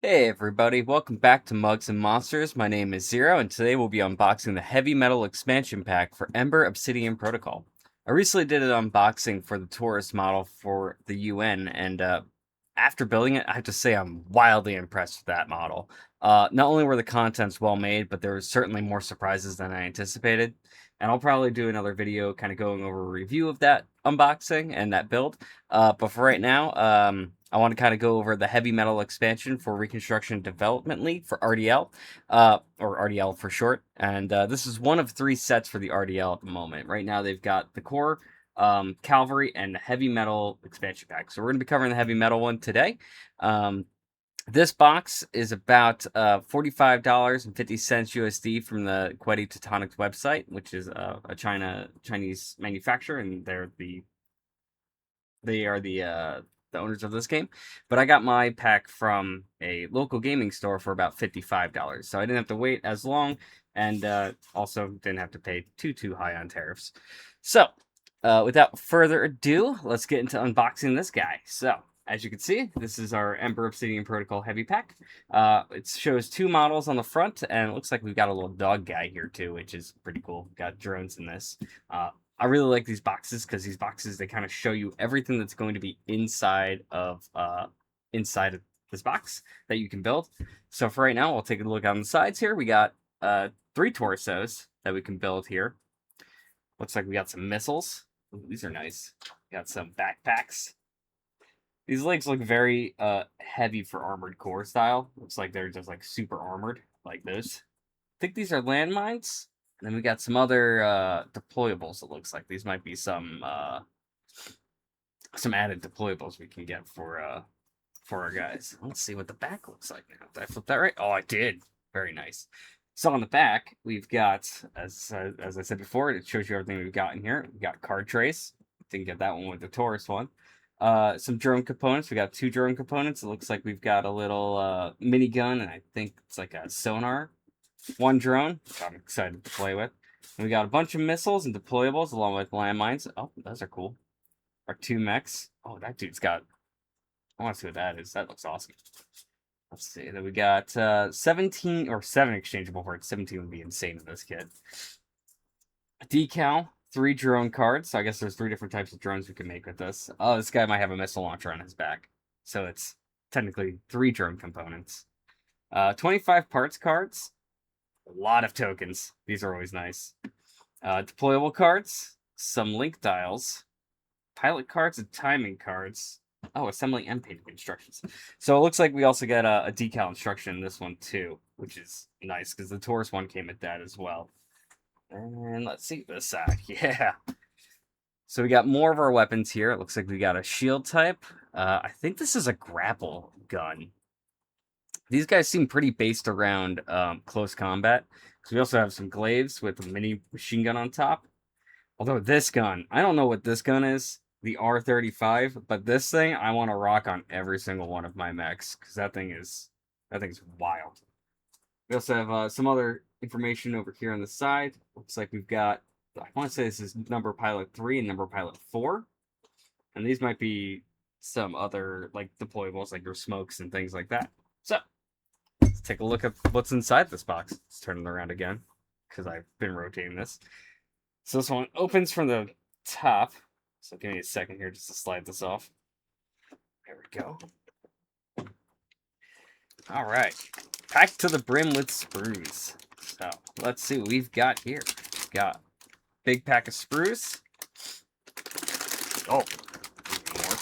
Hey everybody, welcome back to Mugs and Monsters. My name is Zero, and today we'll be unboxing the Heavy Metal expansion pack for Ember Obsidian Protocol. I recently did an unboxing for the Taurus model for the UN, and after building it, I have to say I'm wildly impressed with that model. Not only were the contents well made, but there was certainly more surprises than I anticipated. And I'll probably do another video kind of going over a review of that unboxing and that build. But for right now, I want to kind of go over the heavy metal expansion for Reconstruction Development League for RDL, or RDL for short. And this is one of 3 sets for the RDL at the moment. Right now, they've got the core, cavalry, and the heavy metal expansion pack. So we're going to be covering the heavy metal one today. This box is about $45.50 USD from the Quetti Teutonics website, which is a Chinese manufacturer, and they are the owners of this game. But I got my pack from a local gaming store for about $55, so I didn't have to wait as long, and also didn't have to pay too high on tariffs. So, without further ado, let's get into unboxing this guy. So, as you can see, this is our Ember Obsidian Protocol Heavy Pack. It shows 2 models on the front, and it looks like we've got a little dog guy here too, which is pretty cool. We've got drones in this. I really like these boxes because these boxes, they kind of show you everything that's going to be inside of this box that you can build. So for right now, we'll take a look on the sides here. We got 3 torsos that we can build here. Looks like we got some missiles. Ooh, these are nice. Got some backpacks. These legs look very heavy for Armored Core style. Looks like they're just like super armored, like those. I think these are landmines. And then we got some other deployables. It looks like these might be some added deployables we can get for our guys. Let's see what the back looks like now. Did I flip that right? Oh, I did. Very nice. So on the back, we've got, as I said before, it shows you everything we've got in here. We got card trace. Didn't get that one with the Taurus one. Some drone components. We got 2 drone components. It looks like we've got a little minigun, and I think it's like a sonar. 1 drone, which I'm excited to play with. And we got a bunch of missiles and deployables along with landmines. Oh, those are cool. Our 2 mechs. Oh, that dude's got. I want to see what that is. That looks awesome. Let's see. Then we got 17 or 7 exchangeable parts. 17 would be insane in this kit. A decal, 3 drone cards. So I guess there's 3 different types of drones we can make with this. Oh, this guy might have a missile launcher on his back. So it's technically 3 drone components. 25 parts cards. A lot of tokens. These are always nice. Deployable cards. Some link dials. Pilot cards and timing cards. Oh, assembly and painting instructions. So it looks like we also get a decal instruction in this one too, which is nice because the Taurus one came with that as well. And let's see this side. Yeah. So we got more of our weapons here. It looks like we got a shield type. I think this is a grapple gun. These guys seem pretty based around close combat. Because we also have some glaives with a mini machine gun on top. Although this gun, I don't know what this gun is, the R35, but this thing I want to rock on every single one of my mechs because that thing's wild. We also have some other information over here on the side. Looks like we've got, I want to say this is number pilot 3 and number pilot 4, and these might be some other like deployables like your smokes and things like that. So let's take a look at what's inside this box. Let's turn it around again because I've been rotating this. So this one opens from the top. So give me a second here just to slide this off. There we go. All right. Packed to the brim with sprues. So let's see what we've got here. We've got big pack of sprues. Oh, more.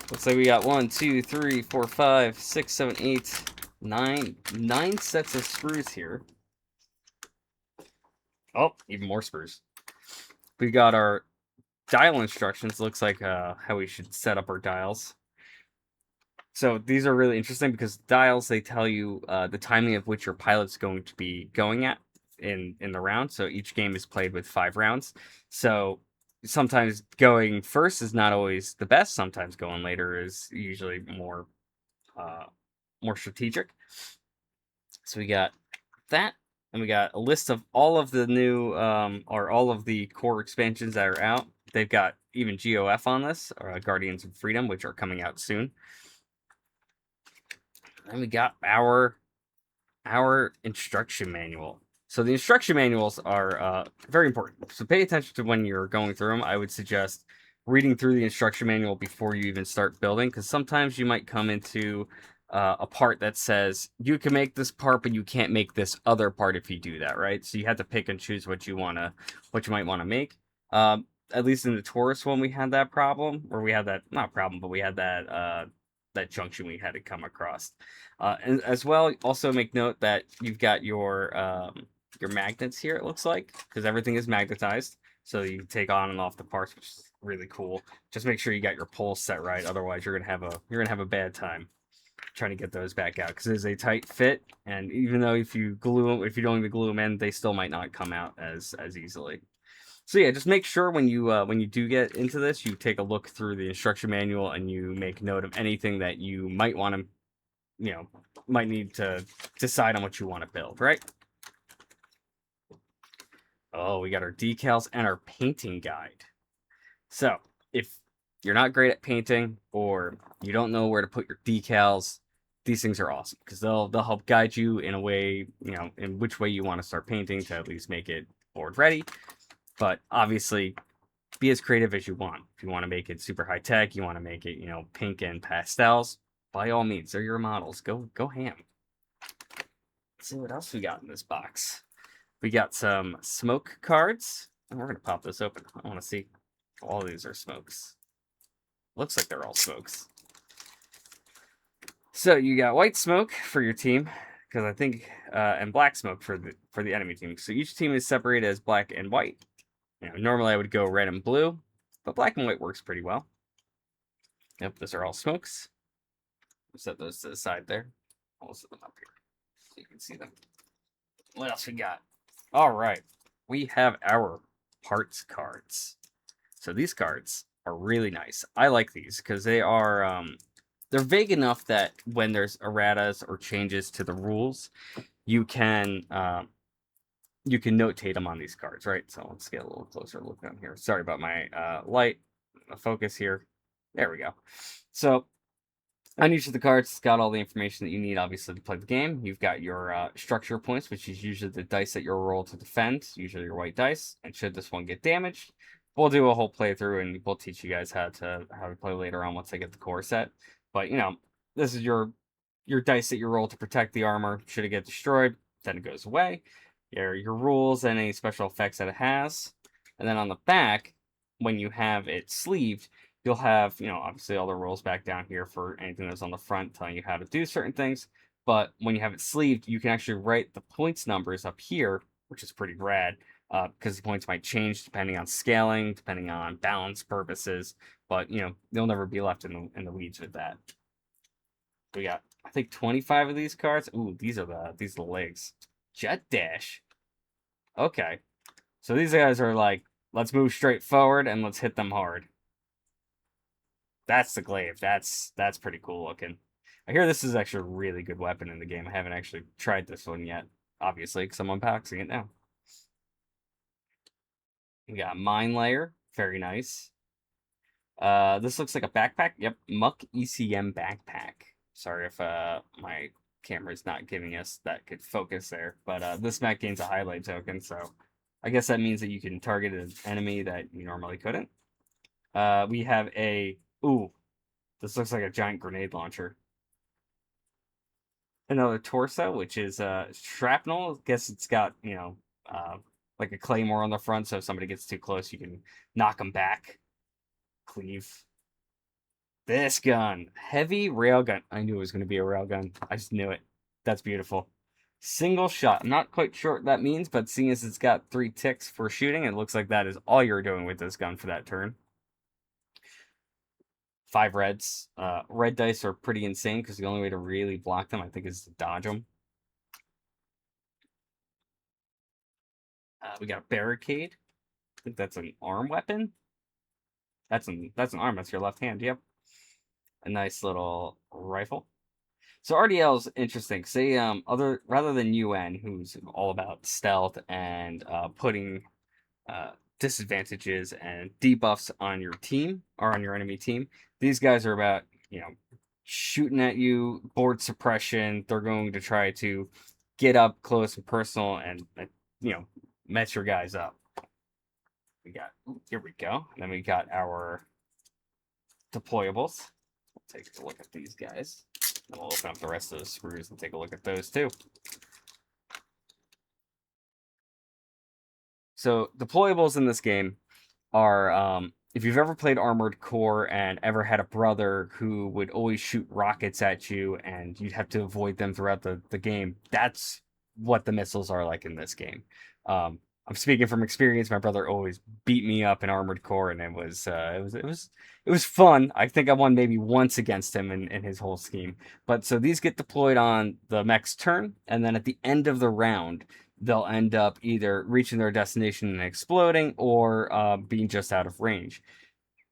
Looks like we got 1, 2, 3, 4, 5, 6, 7, 8, 9. 9 sets of sprues here. Oh, even more sprues. We got our dial instructions. Looks like how we should set up our dials. So these are really interesting because dials, they tell you the timing of which your pilot's going to be going at in the round. So each game is played with 5 rounds. So sometimes going first is not always the best. Sometimes going later is usually more strategic. So we got that. And we got a list of all of the new, or all of the core expansions that are out. They've got even GOF on this, or Guardians of Freedom, which are coming out soon. And we got our instruction manual. So the instruction manuals are very important. So pay attention to when you're going through them. I would suggest reading through the instruction manual before you even start building, because sometimes you might come into a part that says you can make this part, but you can't make this other part if you do that, right? So you have to pick and choose what you might want to make. At least in the Taurus one, we had that problem, or we had that not problem, but we had that junction we had to come across. And as well, also make note that you've got your magnets here. It looks like, because everything is magnetized, so you take on and off the parts, which is really cool. Just make sure you got your poles set right, otherwise you're gonna have a bad time trying to get those back out, because it is a tight fit, and even though if you don't even glue them in, they still might not come out as easily. So yeah, just make sure when you do get into this, you take a look through the instruction manual and you make note of anything that you might want to, might need to decide on what you want to build, right? Oh, we got our decals and our painting guide. So if you're not great at painting or you don't know where to put your decals, these things are awesome because they'll help guide you in a way, in which way you want to start painting to at least make it board ready. But obviously, be as creative as you want. If you want to make it super high tech, you want to make it, pink and pastels, by all means, they're your models. Go ham. Let's see what else we got in this box. We got some smoke cards. And we're gonna pop this open. I want to see. All of these are smokes. Looks like they're all smokes. So you got white smoke for your team, because I think, and black smoke for the enemy team. So each team is separated as black and white. Normally I would go red and blue, but black and white works pretty well. Yep, those are all smokes. We'll set those to the side there. I'll set them up here so you can see them. What else we got? All right, we have our parts cards. So these cards are really nice. I like these because they're vague enough that when there's erratas or changes to the rules, you can notate them on these cards, right? So let's get a little closer look down here. Sorry about my light focus here. There we go. So on each of the cards, it's got all the information that you need, obviously, to play the game. You've got your structure points, which is usually the dice that you'll roll to defend, usually your white dice. And should this one get damaged, we'll do a whole playthrough, and we'll teach you guys how to play later on once I get the core set. But, this is your dice that you roll to protect the armor. Should it get destroyed, then it goes away. Your rules and any special effects that it has. And then on the back, when you have it sleeved, you'll have, obviously all the rules back down here for anything that's on the front telling you how to do certain things. But when you have it sleeved, you can actually write the points numbers up here, which is pretty rad, because the points might change depending on scaling, depending on balance purposes. But, they'll never be left in the weeds with that. We got, I think, 25 of these cards. Ooh, these are the legs. Jet Dash. Okay. So these guys are like, let's move straight forward and let's hit them hard. That's the glaive. That's pretty cool looking. I hear this is actually a really good weapon in the game. I haven't actually tried this one yet, obviously, because I'm unboxing it now. We got Mine Layer. Very nice. This looks like a backpack. Yep, Muck ECM backpack. Sorry if my camera's not giving us that good focus there, but this mech gains a highlight token, so I guess that means that you can target an enemy that you normally couldn't. We have ooh, this looks like a giant grenade launcher. Another torso, which is shrapnel. I guess it's got, like a claymore on the front, so if somebody gets too close, you can knock them back. Cleave. This gun. Heavy railgun. I knew it was going to be a railgun. I just knew it. That's beautiful. Single shot. I'm not quite sure what that means, but seeing as it's got 3 ticks for shooting, it looks like that is all you're doing with this gun for that turn. 5 reds. Red dice are pretty insane because the only way to really block them, I think, is to dodge them. We got a barricade. I think that's an arm weapon. That's an arm. That's your left hand. Yep. A nice little rifle. So RDL is interesting. Say rather than UN, who's all about stealth and putting disadvantages and debuffs on your team or on your enemy team, these guys are about shooting at you, board suppression. They're going to try to get up close and personal and, you know, mess your guys up. Here we go. And then we got our deployables. Take a look at these guys. And we'll open up the rest of the screws and take a look at those too. So deployables in this game are, if you've ever played Armored Core and ever had a brother who would always shoot rockets at you and you'd have to avoid them throughout the game, that's what the missiles are like in this game. I'm speaking from experience. My brother always beat me up in Armored Core, and it was fun. I think I won maybe once against him in his whole scheme. But so these get deployed on the mech's turn, and then at the end of the round, they'll end up either reaching their destination and exploding, or being just out of range.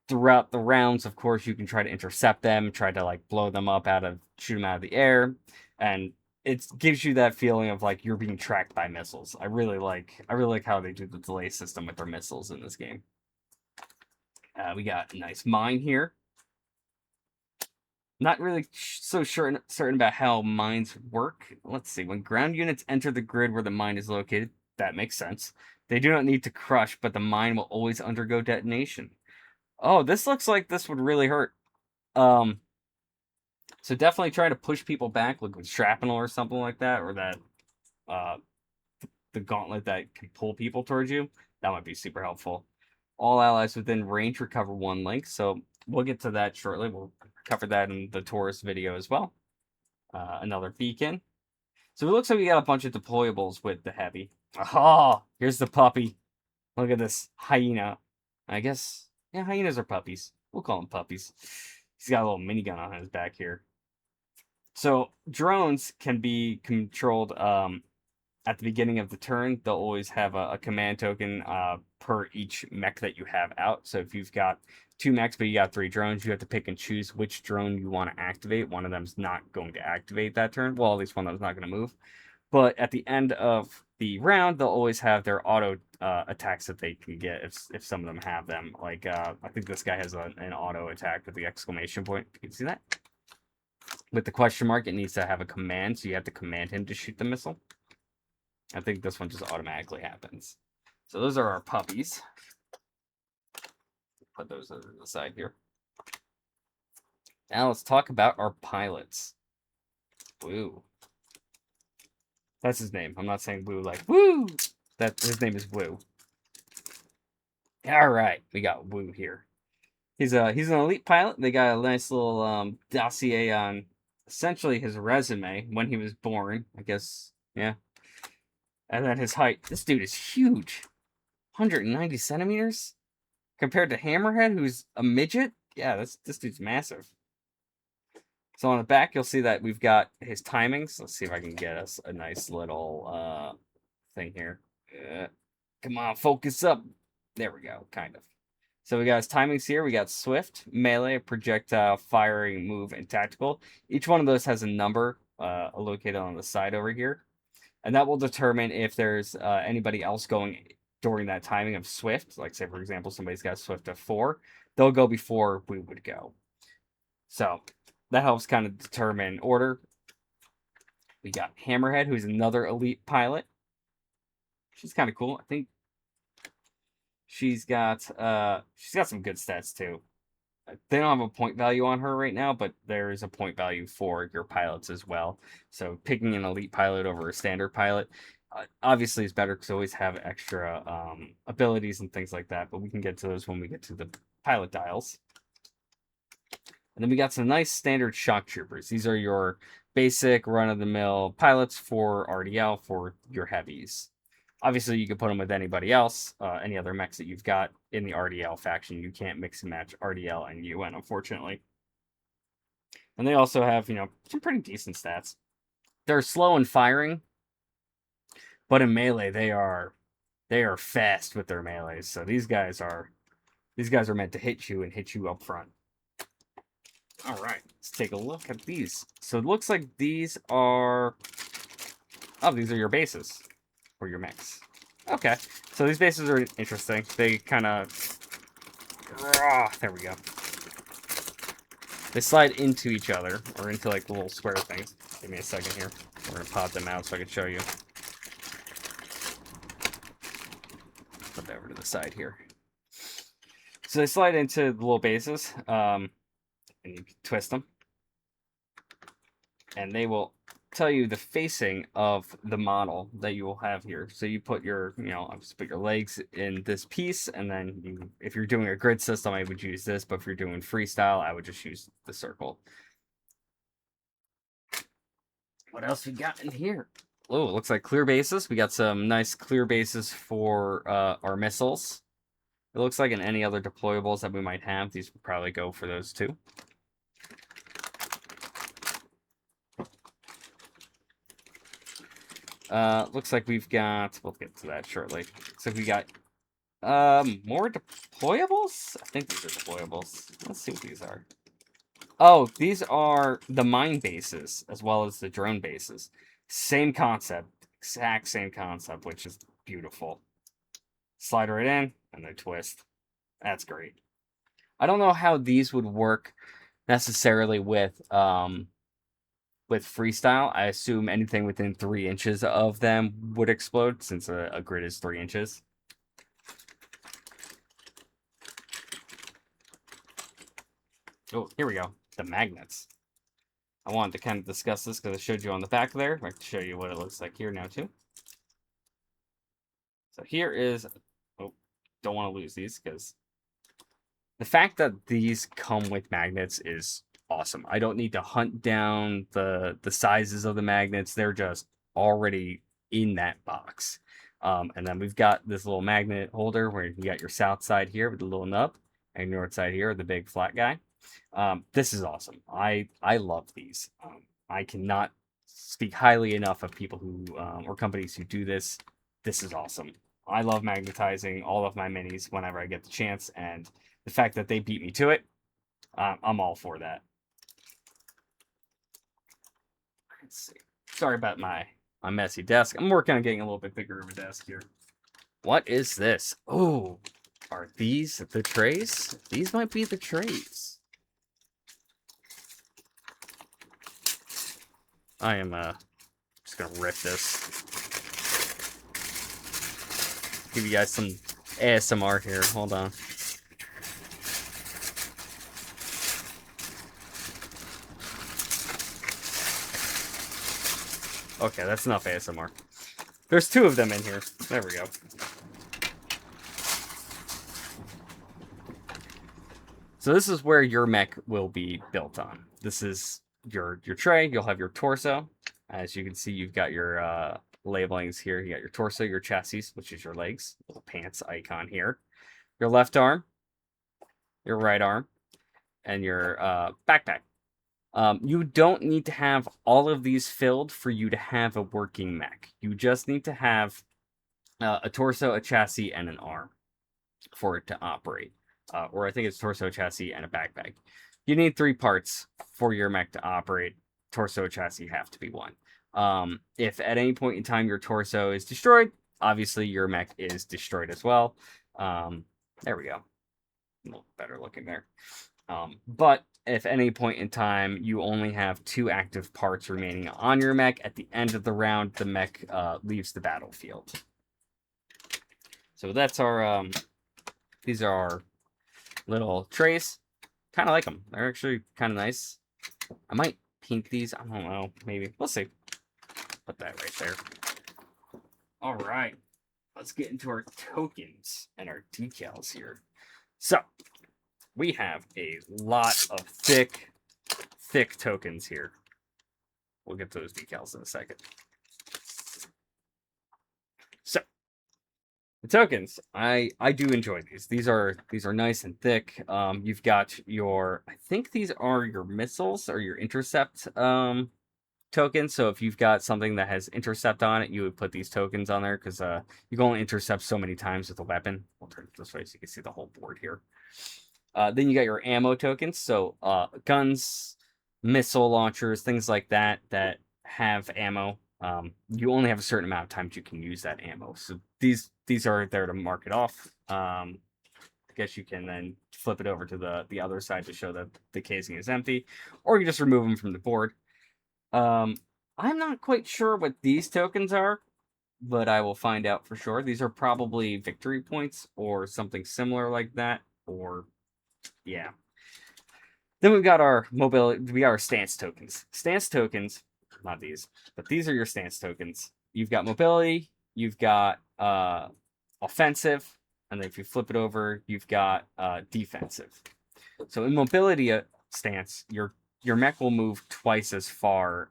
Throughout the rounds, of course, you can try to intercept them, try to like blow them up shoot them out of the air, and it gives you that feeling of like you're being tracked by missiles. I really like how they do the delay system with their missiles in this game. We got a nice mine here. Not really so certain about how mines work. Let's see. When ground units enter the grid where the mine is located, that makes sense. They do not need to crush, but the mine will always undergo detonation. Oh, this looks like this would really hurt. So definitely try to push people back, like with shrapnel or something like that, or that the gauntlet that can pull people towards you. That might be super helpful. All allies within range recover 1 link, so we'll get to that shortly. We'll cover that in the Taurus video as well. Another beacon. So it looks like we got a bunch of deployables with the heavy. Oh, here's the puppy. Look at this hyena. I guess, yeah, hyenas are puppies. We'll call them puppies. He's got a little minigun on his back here. So drones can be controlled at the beginning of the turn. They'll always have a command token per each mech that you have out. So if you've got 2 mechs but you got 3 drones, you have to pick and choose which drone you want to activate. One of them's not going to activate that turn. Well, at least one of them's not going to move. But at the end of the round, they'll always have their auto attacks that they can get if some of them have them. Like, I think this guy has an auto attack with the exclamation point. You can see that? With the question mark, it needs to have a command, so you have to command him to shoot the missile. I think this one just automatically happens. So those are our puppies. Put those over to the side here. Now let's talk about our pilots. Woo. That's his name. I'm not saying woo like woo. His name is Woo. All right, we got Woo here. He's an elite pilot. They got a nice little dossier on essentially his resume when he was born. I guess, yeah. And then his height. This dude is huge. 190 centimeters? Compared to Hammerhead, who's a midget? Yeah, this dude's massive. So on the back, you'll see that we've got his timings. Let's see if I can get us a nice little thing here. Come on, focus up. There we go, kind of. So we got his timings here. We got Swift, Melee, Projectile, Firing, Move, and Tactical. Each one of those has a number located on the side over here. And that will determine if there's anybody else going during that timing of Swift. Like, say, for example, somebody's got Swift of 4. They'll go before we would go. So that helps kind of determine order. We got Hammerhead, who's another elite pilot. She's kind of cool. I think she's got some good stats too. They don't have a point value on her right now, but there is a point value for your pilots as well. So picking an elite pilot over a standard pilot obviously is better because they always have extra abilities and things like that. But we can get to those when we get to the pilot dials. And then we got some nice standard shock troopers. These are your basic run-of-the-mill pilots for RDL for your heavies. Obviously, you can put them with anybody else, any other mechs that you've got in the RDL faction. You can't mix and match RDL and UN, unfortunately. And they also have, some pretty decent stats. They're slow in firing, but in melee, they are fast with their melees. So these guys are meant to hit you and hit you up front. All right, let's take a look at these. So it looks like these are your bases. For your mechs. Okay, so these bases are interesting. They kind of... there we go. They slide into each other, or into like little square things. Give me a second here. We're gonna pop them out so I can show you. Put that over to the side here. So they slide into the little bases, and you can twist them. And they will tell you the facing of the model that you will have here. So you put your, obviously put your legs in this piece, and then you, if you're doing a grid system, I would use this, but if you're doing freestyle, I would just use the circle. What else we got in here? Oh, it looks like clear bases. We got some nice clear bases for our missiles. It looks like in any other deployables that we might have, these would probably go for those too. Looks like we've got, we'll get to that shortly. Looks like we got more deployables? I think these are deployables. Let's see what these are. Oh, these are the mine bases as well as the drone bases. Same concept, exact same concept, which is beautiful. Slide right in and then twist. That's great. I don't know how these would work necessarily with freestyle. I assume anything within 3 inches of them would explode, since a grid is 3 inches. Oh, here we go. The magnets. I wanted to kind of discuss this because I showed you on the back there. I'd like to show you what it looks like here now too. So here is, oh, don't want to lose these because the fact that these come with magnets is awesome. I don't need to hunt down the sizes of the magnets. They're just already in that box. And then we've got this little magnet holder where you got your south side here with the little nub, and north side here, the big flat guy. This is awesome. I love these. I cannot speak highly enough of people who or companies who do this. This is awesome. I love magnetizing all of my minis whenever I get the chance, and the fact that they beat me to it, I'm all for that. Let's see. Sorry about my messy desk. I'm working on getting a little bit bigger of a desk here. What is this? Oh, are these the trays? These might be the trays. I am just gonna rip this. Give you guys some ASMR here. Hold on. Okay, that's enough ASMR. There's 2 of them in here. There we go. So this is where your mech will be built on. This is your tray. You'll have your torso. As you can see, you've got your labelings here. You got your torso, your chassis, which is your legs, little pants icon here, your left arm, your right arm, and your backpack. You don't need to have all of these filled for you to have a working mech. You just need to have a torso, a chassis, and an arm for it to operate. Or I think it's torso, chassis, and a backpack. You need 3 parts for your mech to operate. Torso, chassis have to be 1. If at any point in time your torso is destroyed, obviously your mech is destroyed as well. There we go. A little better looking there. But if any point in time you only have 2 active parts remaining on your mech, at the end of the round, the mech leaves the battlefield. So that's our, these are our little trays. Kind of like them. They're actually kind of nice. I might paint these. I don't know. Maybe. We'll see. Put that right there. All right. Let's get into our tokens and our decals here. So, we have a lot of thick tokens here. We'll get to those decals in a second. So, the tokens, I do enjoy these. These are nice and thick. You've got your, I think these are your missiles or your intercept tokens. So if you've got something that has intercept on it, you would put these tokens on there because you can only intercept so many times with a weapon. We'll turn it this way so you can see the whole board here. Then you got your ammo tokens. So guns, missile launchers, things like that that have ammo. You only have a certain amount of times you can use that ammo. So these are there to mark it off. guess you can then flip it over to the other side to show that the casing is empty, or you just remove them from the board. I'm not quite sure what these tokens are, but I will find out for sure. These are probably victory points or something similar like that, or yeah. Then we've got our mobility, we got our stance tokens. Stance tokens, not these, but these are your stance tokens. You've got mobility, you've got offensive, and then if you flip it over, you've got defensive. So in mobility stance, your mech will move twice as far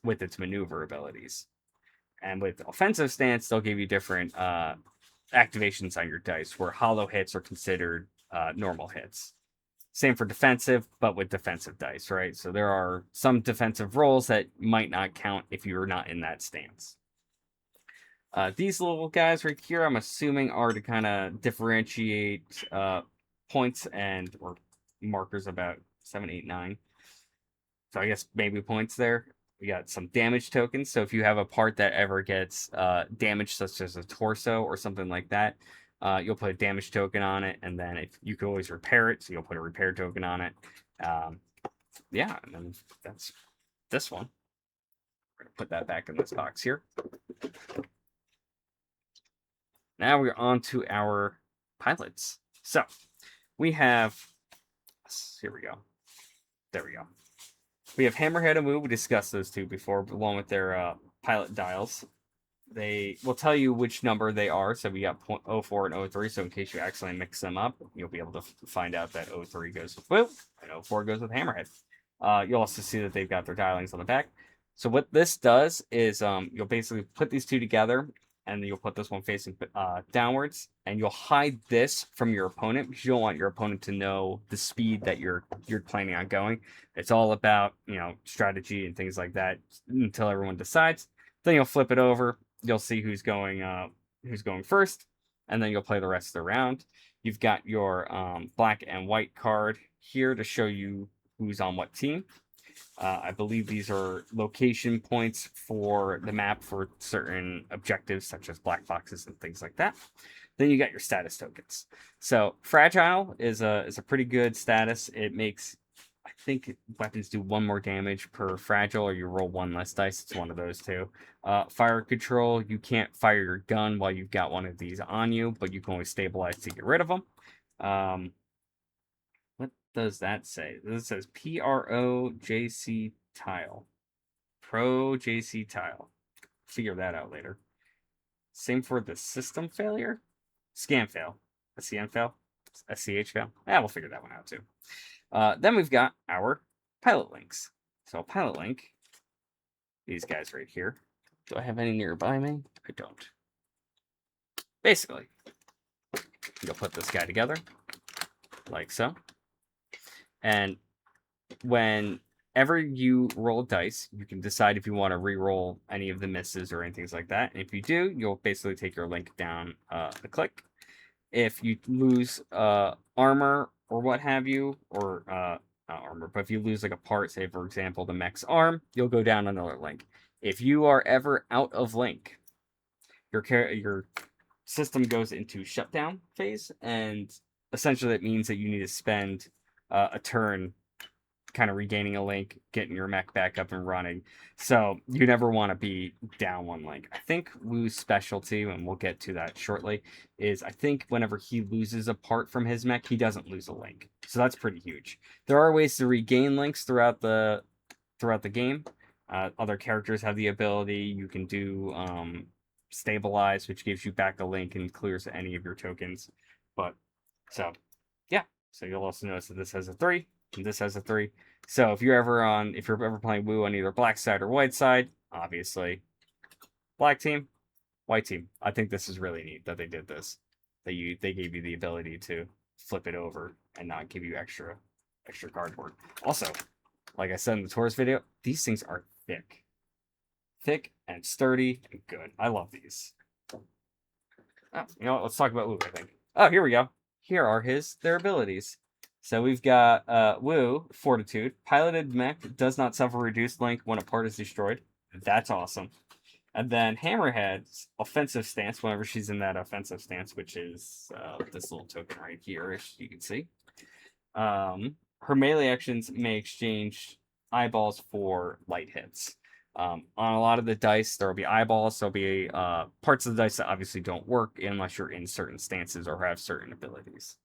with its maneuver abilities. And with offensive stance, they'll give you different activations on your dice, where hollow hits are considered normal hits. Same for defensive, but with defensive dice, right? So there are some defensive rolls that might not count if you're not in that stance. These little guys right here, I'm assuming, are to kind of differentiate points and or markers about 7, 8, 9. So I guess maybe points there. We got some damage tokens. So if you have a part that ever gets damaged, such as a torso or something like that, you'll put a damage token on it, and then if you can always repair it, so you'll put a repair token on it. Yeah, and then that's this one. We're gonna put that back in this box here. Now we're on to our pilots. So we have, here we go. There we go. We have Hammerhead and Wu. We discussed those two before, along with their pilot dials. They will tell you which number they are. So we got 04 and 03. So in case you accidentally mix them up, you'll be able to find out that 03 goes with Wu and 04 goes with Hammerhead. You'll also see that they've got their dialings on the back. So what this does is you'll basically put these two together, and then you'll put this one facing downwards, and you'll hide this from your opponent because you don't want your opponent to know the speed that you're planning on going. It's all about, strategy and things like that until everyone decides. Then you'll flip it over. You'll see who's going first, and then you'll play the rest of the round. You've got your black and white card here to show you who's on what team. I believe these are location points for the map for certain objectives, such as black boxes and things like that. Then you got your status tokens. So fragile is a pretty good status. It makes, I think, weapons do 1 more damage per fragile, or you roll 1 less dice. It's one of those two. Fire control, you can't fire your gun while you've got one of these on you, but you can always stabilize to get rid of them. What does that say? This says PROJC tile. Pro JC tile. Figure that out later. Same for the system failure. Scan fail. SCN fail. SCH fail. Yeah, we'll figure that one out too. Then we've got our pilot links. So pilot link, these guys right here. Do I have any nearby me? I don't. Basically, you'll put this guy together like so. And whenever you roll dice, you can decide if you want to re-roll any of the misses or anything like that. And if you do, you'll basically take your link down a click. If you lose armor or what have you, or not armor, but if you lose like a part, say for example the mech's arm, you'll go down another link. If you are ever out of link, your system goes into shutdown phase, and essentially that means that you need to spend a turn kind of regaining a link, getting your mech back up and running. So you never want to be down 1 link. I think Wu's specialty, and we'll get to that shortly, is I think whenever he loses a part from his mech, he doesn't lose a link. So that's pretty huge. There are ways to regain links throughout the game. Other characters have the ability. You can do stabilize, which gives you back a link and clears any of your tokens. But so yeah. So you'll also notice that this has a 3 and this has a 3. So if you're ever playing Wu on either black side or white side, obviously black team, white team. I think this is really neat that they did this. They gave you the ability to flip it over and not give you extra cardboard. Also, like I said in the Taurus video, these things are thick and sturdy and good. I love these. Oh, let's talk about Wu, I think. Oh, here we go. Here are their abilities. So we've got Wu, Fortitude. Piloted mech does not suffer reduced link when a part is destroyed. That's awesome. And then Hammerhead's offensive stance, whenever she's in that offensive stance, which is this little token right here, as you can see. Her melee actions may exchange eyeballs for light hits. On a lot of the dice, there will be eyeballs. There'll be parts of the dice that obviously don't work unless you're in certain stances or have certain abilities.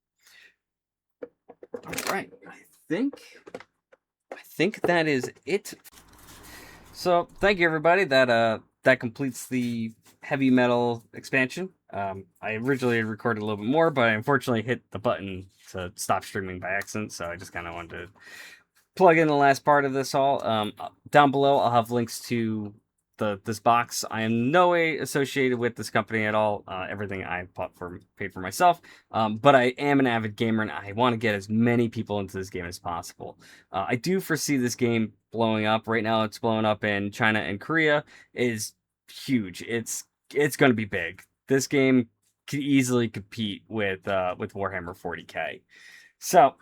All right, I think that is it. So thank you, everybody. That completes the heavy metal expansion. I originally had recorded a little bit more, but I unfortunately hit the button to stop streaming by accident, so I just kind of wanted to plug in the last part of this all. Down below, I'll have links to this box. I am no way associated with this company at all. Everything I paid for myself. But I am an avid gamer, and I want to get as many people into this game as possible. I do foresee this game blowing up. Right now, it's blowing up in China and Korea. It is huge. It's going to be big. This game could easily compete with Warhammer 40K. So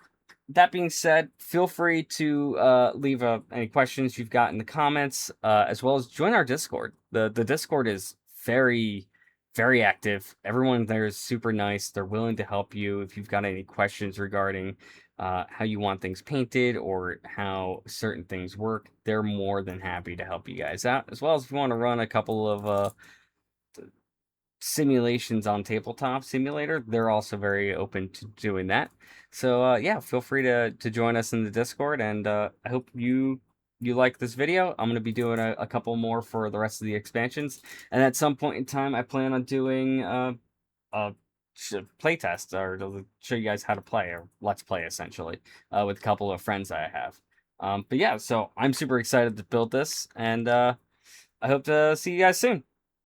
that being said, feel free to leave any questions you've got in the comments, as well as join our Discord. The Discord is very, very active. Everyone there is super nice. They're willing to help you if you've got any questions regarding how you want things painted or how certain things work. They're more than happy to help you guys out, as well as if you want to run a couple of simulations on Tabletop Simulator. They're also very open to doing that. So yeah, feel free to join us in the Discord, and I hope you like this video. I'm going to be doing a couple more for the rest of the expansions, and at some point in time, I plan on doing a playtest, or to show you guys how to play, or let's play essentially, with a couple of friends that I have. But yeah, so I'm super excited to build this, and I hope to see you guys soon.